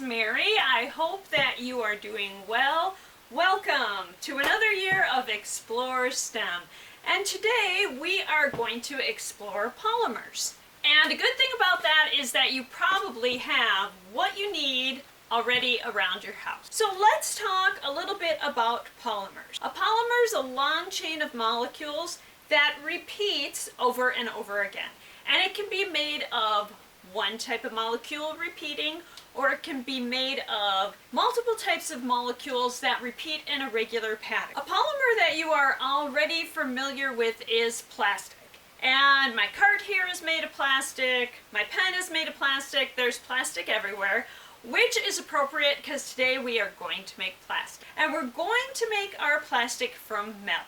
it's Mary. I hope that you are doing well. Welcome to another year of Explore STEM. And today we are going to explore polymers. And a good thing about that is that you probably have what you need already around your house. So let's talk a little bit about polymers. A polymer is a long chain of molecules that repeats over and over again. And it can be made of one type of molecule repeating, or it can be made of multiple types of molecules that repeat in a regular pattern. A polymer that you are already familiar with is plastic. And my cart here is made of plastic, my pen is made of plastic, there's plastic everywhere, which is appropriate because today we are going to make plastic. And we're going to make our plastic from milk.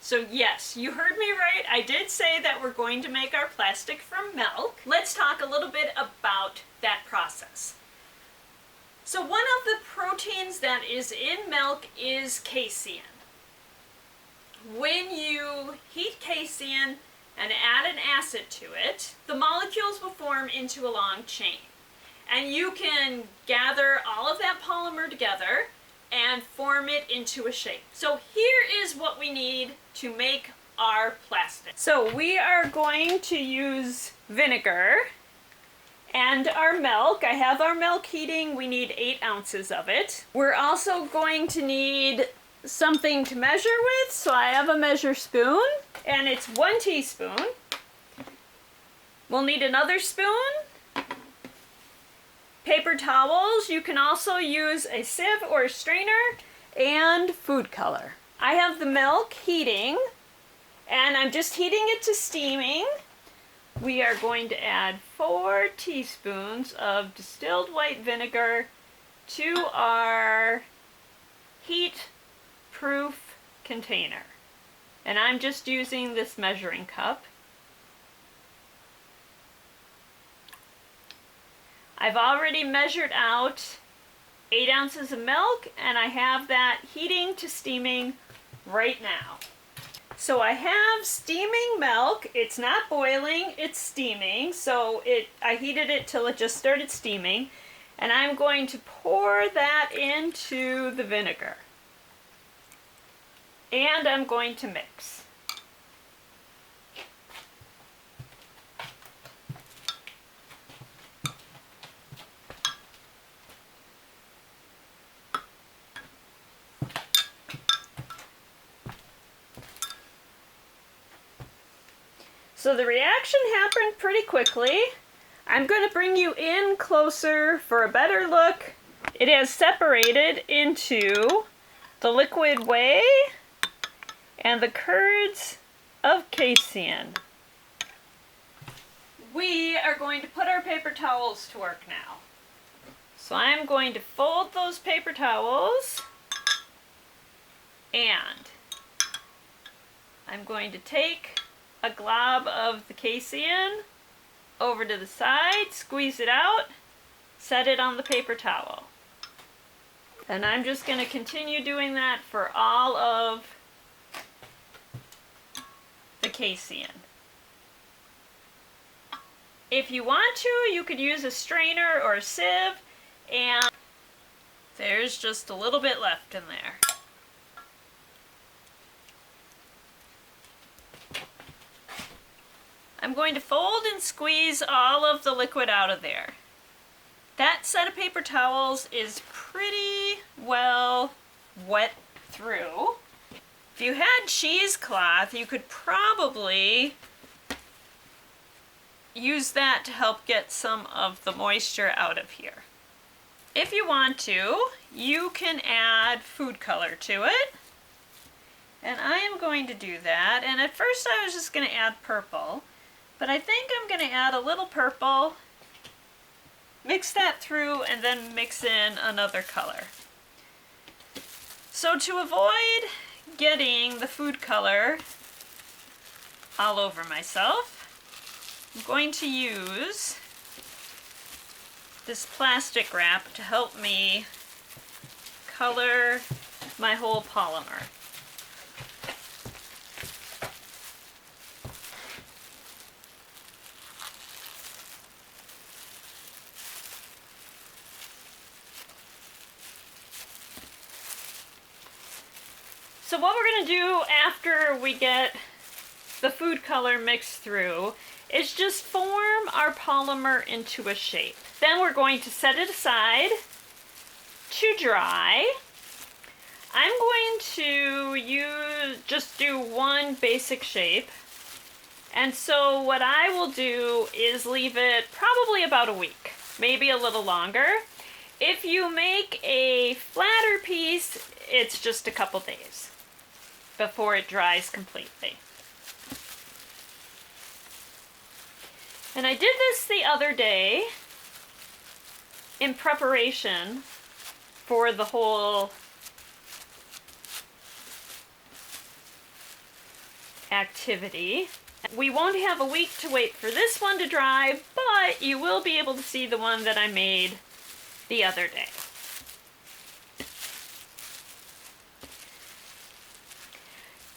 So yes, you heard me right. I did say that we're going to make our plastic from milk. Let's talk a little bit about that process. So one of the proteins that is in milk is casein. When you heat casein and add an acid to it, the molecules will form into a long chain. And you can gather all of that polymer together and form it into a shape. So here is what we need to make our plastic. So we are going to use vinegar and our milk. I have our milk heating. We need 8 ounces of it. We're also going to need something to measure with. So I have a measure spoon and it's 1 teaspoon. We'll need another spoon. Paper towels, you can also use a sieve or a strainer, and food color. I have the milk heating, and I'm just heating it to steaming. We are going to add 4 teaspoons of distilled white vinegar to our heat-proof container. And I'm just using this measuring cup. I've already measured out 8 ounces of milk, and I have that heating to steaming right now. So I have steaming milk. It's not boiling, it's steaming. So I heated it till it just started steaming. And I'm going to pour that into the vinegar. And I'm going to mix. So the reaction happened pretty quickly. I'm going to bring you in closer for a better look. It has separated into the liquid whey and the curds of casein. We are going to put our paper towels to work now. So I'm going to fold those paper towels and I'm going to take a glob of the casein over to the side, squeeze it out, set it on the paper towel. And I'm just going to continue doing that for all of the casein. If you want to, you could use a strainer or a sieve, and there's just a little bit left in there. I'm going to fold and squeeze all of the liquid out of there. That set of paper towels is pretty well wet through. If you had cheesecloth, you could probably use that to help get some of the moisture out of here. If you want to, you can add food color to it. And I am going to do that. And at first I was just going to add purple. But I think I'm going to add a little purple, mix that through, and then mix in another color. So to avoid getting the food color all over myself, I'm going to use this plastic wrap to help me color my whole polymer. So what we're going to do after we get the food color mixed through is just form our polymer into a shape. Then we're going to set it aside to dry. I'm going to just do one basic shape. And so what I will do is leave it probably about a week, maybe a little longer. If you make a flatter piece, it's just a couple days before it dries completely. And I did this the other day in preparation for the whole activity. We won't have a week to wait for this one to dry, but you will be able to see the one that I made the other day.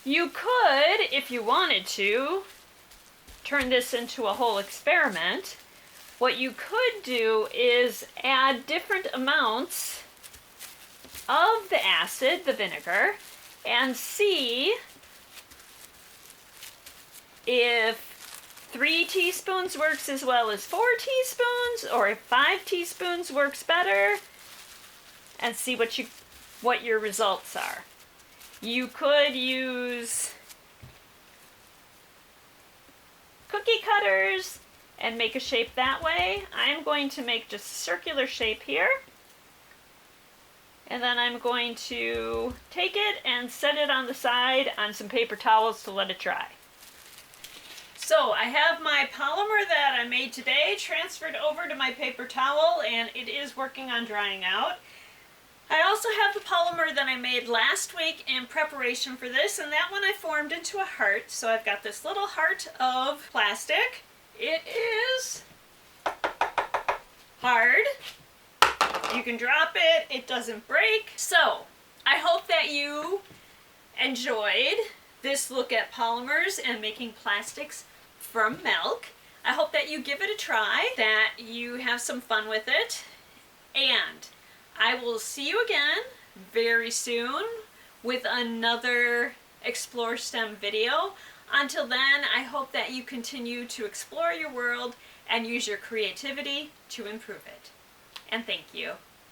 You could, if you wanted to, turn this into a whole experiment. What you could do is add different amounts of the acid, the vinegar, and see if 3 teaspoons works as well as 4 teaspoons, or if 5 teaspoons works better, and see what your results are. You could use cookie cutters and make a shape that way. I'm going to make just a circular shape here. And then I'm going to take it and set it on the side on some paper towels to let it dry. So I have my polymer that I made today transferred over to my paper towel, and it is working on drying out. I also have the polymer that I made last week in preparation for this, and that one I formed into a heart. So I've got this little heart of plastic. It is hard. You can drop it, it doesn't break. So I hope that you enjoyed this look at polymers and making plastics from milk. I hope that you give it a try, that you have some fun with it, and I will see you again very soon with another Explore STEM video. Until then, I hope that you continue to explore your world and use your creativity to improve it. And thank you.